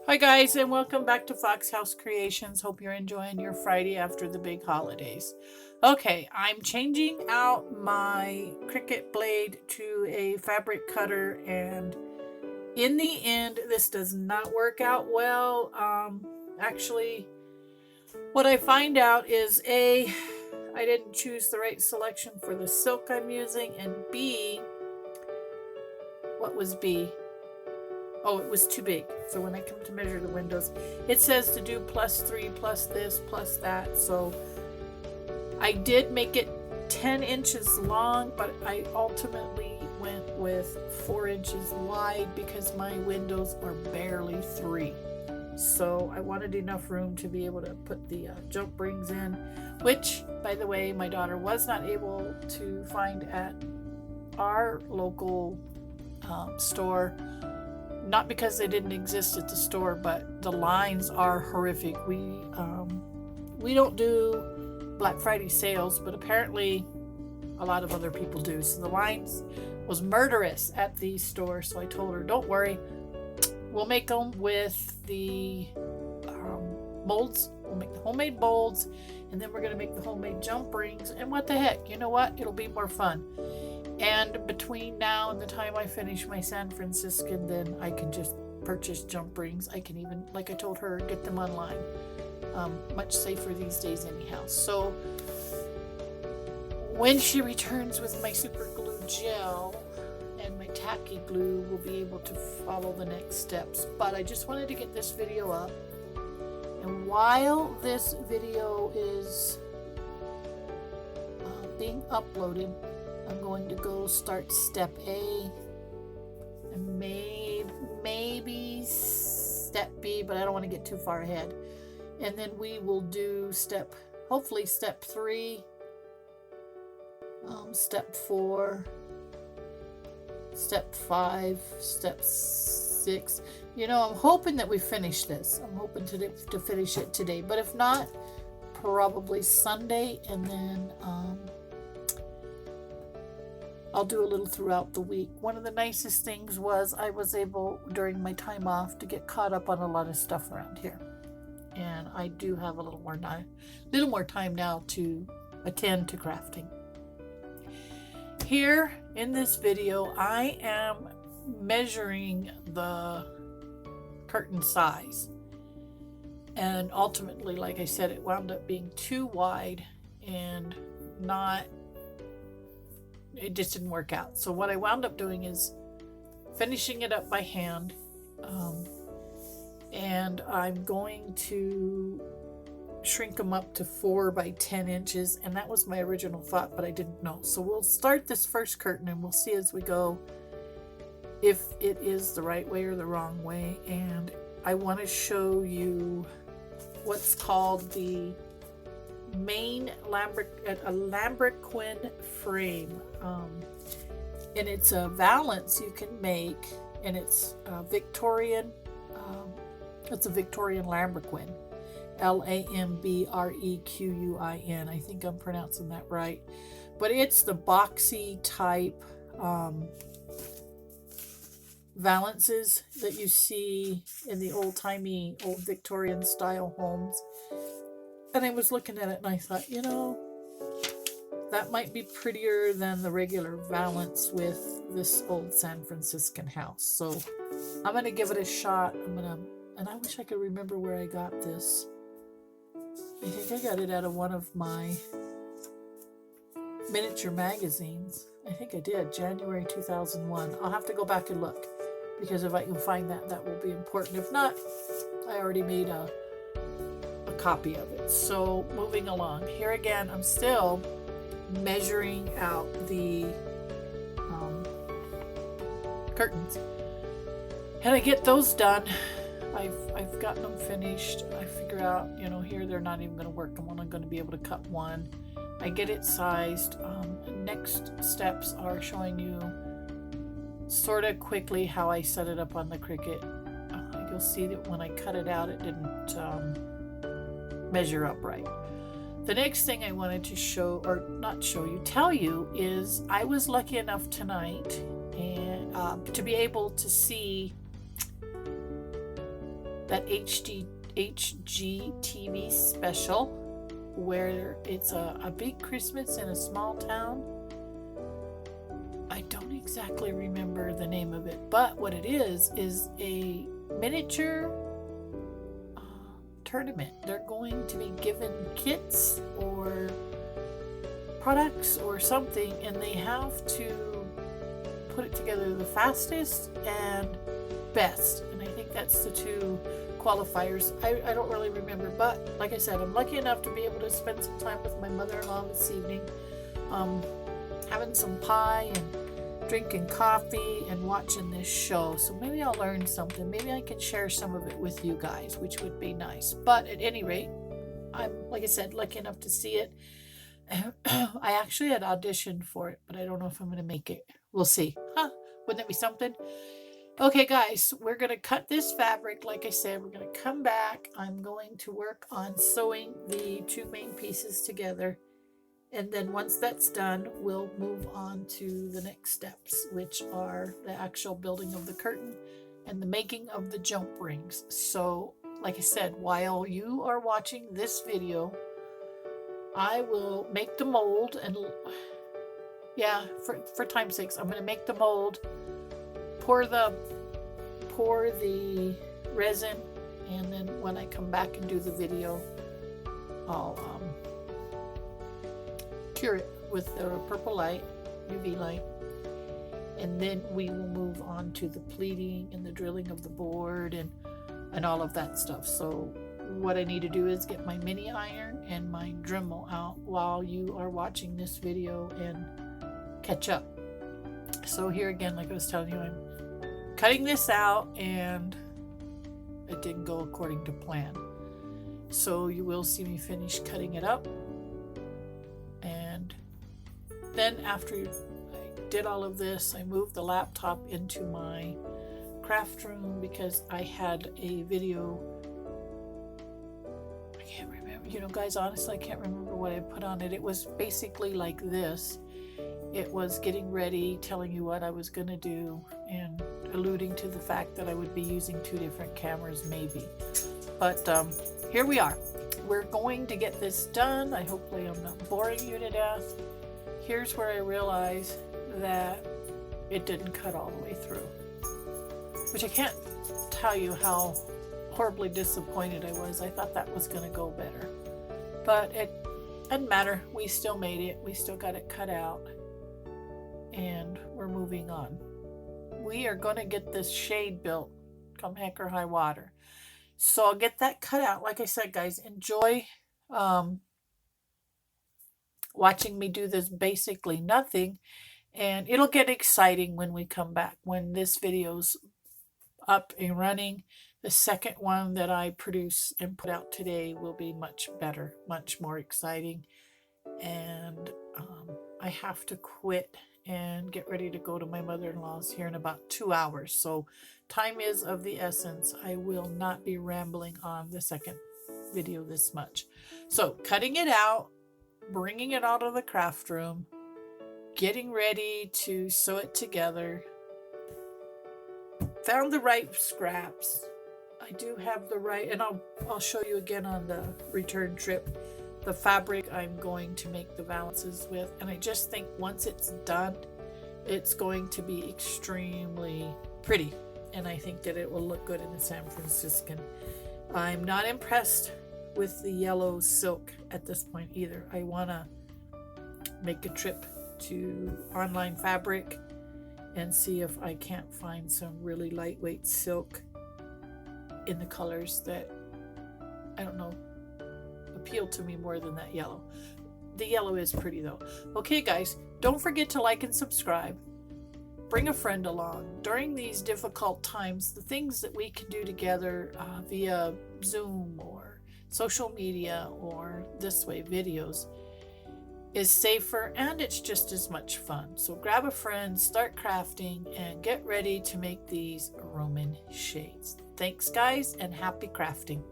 Hi, guys, and welcome back to Fox House Creations. Hope you're enjoying your Friday after the big holidays. Okay, I'm changing out my Cricut blade to a fabric cutter, and in the end, this does not work out well. Actually, what I find out is A, I didn't choose the right selection for the silk I'm using, and B, what was B? Oh, it was too big. So when I come to measure the windows, it says to do +3, plus this, plus that. So I did make it 10 inches long, but I ultimately went with 4 inches wide because my windows are barely 3. So I wanted enough room to be able to put the jump rings in, which, by the way, my daughter was not able to find at our local store. Not because they didn't exist at the store, but the lines are horrific. We don't do Black Friday sales, but apparently a lot of other people do. So the lines was murderous at the store. So I told her, don't worry, we'll make them with the molds. We'll make the homemade molds, and then we're going to make the homemade jump rings. And what the heck, you know what? It'll be more fun. And between now and the time I finish my San Franciscan, then I can just purchase jump rings. I can even, like I told her, get them online. Much safer these days anyhow. So when she returns with my super glue gel and my tacky glue, we'll be able to follow the next steps. But I just wanted to get this video up. And while this video is being uploaded, I'm going to go start step A and maybe step B, but I don't want to get too far ahead. And then we will do hopefully step 3, step 4, step 5, step 6. You know, I'm hoping that we finish this. I'm hoping to finish it today, but if not, probably Sunday, and then I'll do a little throughout the week. One of the nicest things was I was able, during my time off, to get caught up on a lot of stuff around here. And I do have a little more time now to attend to crafting. Here in this video, I am measuring the curtain size. And ultimately, like I said, it wound up being too wide and it just didn't work out. So what I wound up doing is finishing it up by hand, and I'm going to shrink them up to 4 by 10 inches, and that was my original thought, but I didn't know. So we'll start this first curtain and we'll see as we go if it is the right way or the wrong way. And I want to show you what's called the main lambrequin frame, and it's a valance you can make, and it's Victorian. It's a Victorian lambrequin, Lambrequin. I think I'm pronouncing that right, but it's the boxy type valances that you see in the old-timey, old Victorian style homes. And I was looking at it and I thought, you know, that might be prettier than the regular valance with this old San Franciscan house. So I'm going to give it a shot. And I wish I could remember where I got this. I think I got it out of one of my miniature magazines. I think I did, January 2001. I'll have to go back and look, because if I can find that, that will be important. If not, I already made a copy of it. So moving along here again, I'm still measuring out the curtains, and I get those done. I've gotten them finished. I figure out, you know, here they're not even going to work. I'm only going to be able to cut one. I get it sized. Next steps are showing you sort of quickly how I set it up on the Cricut. You'll see that when I cut it out, it didn't measure up right. The next thing I wanted to tell you is I was lucky enough tonight and to be able to see that HGTV special where it's a big Christmas in a small town. I don't exactly remember the name of it, but what it is a miniature tournament. They're going to be given kits or products or something, and they have to put it together the fastest and best. And I think that's the two qualifiers. I don't really remember, but like I said, I'm lucky enough to be able to spend some time with my mother-in-law this evening, having some pie and drinking coffee and watching this show. So maybe I'll learn something. Maybe I can share some of it with you guys, which would be nice. But at any rate, I'm, like I said, lucky enough to see it. I actually had auditioned for it, but I don't know if I'm going to make it. We'll see. Wouldn't that be something? Okay, guys, we're going to cut this fabric. Like I said, we're going to come back. I'm going to work on sewing the two main pieces together. And then once that's done, we'll move on to the next steps, which are the actual building of the curtain and the making of the jump rings. So, like I said, while you are watching this video, I will make the mold, and yeah, for time's sakes, I'm going to make the mold, pour the resin, and then when I come back and do the video, I'll cure it with the purple light, UV light, and then we will move on to the pleating and the drilling of the board and all of that stuff. So what I need to do is get my mini iron and my Dremel out while you are watching this video and catch up. So here again, like I was telling you, I'm cutting this out and it didn't go according to plan. So you will see me finish cutting it up. And then after I did all of this, I moved the laptop into my craft room because I had a video. I can't remember, you know, guys, honestly, I can't remember what I put on it. It was basically like this. It was getting ready, telling you what I was going to do, and alluding to the fact that I would be using two different cameras maybe. But here we are. We're going to get this done. Hopefully I'm not boring you to death. Here's where I realize that it didn't cut all the way through, which I can't tell you how horribly disappointed I was. I thought that was going to go better, but it doesn't matter. We still made it. We still got it cut out, and we're moving on. We are going to get this shade built come heck or high water. So I'll get that cut out. Like I said, guys, enjoy watching me do this basically nothing, and it'll get exciting when we come back, when this video's up and running. The second one that I produce and put out today will be much better, much more exciting. And I have to quit and get ready to go to my mother-in-law's here in about 2 hours. So time is of the essence. I will not be rambling on the second video this much. So cutting it out, bringing it out of the craft room, getting ready to sew it together. Found the right scraps. I do have the right, and I'll show you again on the return trip, the fabric I'm going to make the valances with. And I just think once it's done, it's going to be extremely pretty. And I think that it will look good in the San Franciscan. I'm not impressed with the yellow silk at this point either. I want to make a trip to Online Fabric and see if I can't find some really lightweight silk in the colors that, I don't know, appeal to me more than that yellow. The yellow is pretty though. Okay guys, don't forget to like and subscribe. Bring a friend along. During these difficult times, the things that we can do together via Zoom or social media or this way, videos, is safer, and it's just as much fun. So grab a friend, start crafting, and get ready to make these Roman shades. Thanks guys, and happy crafting.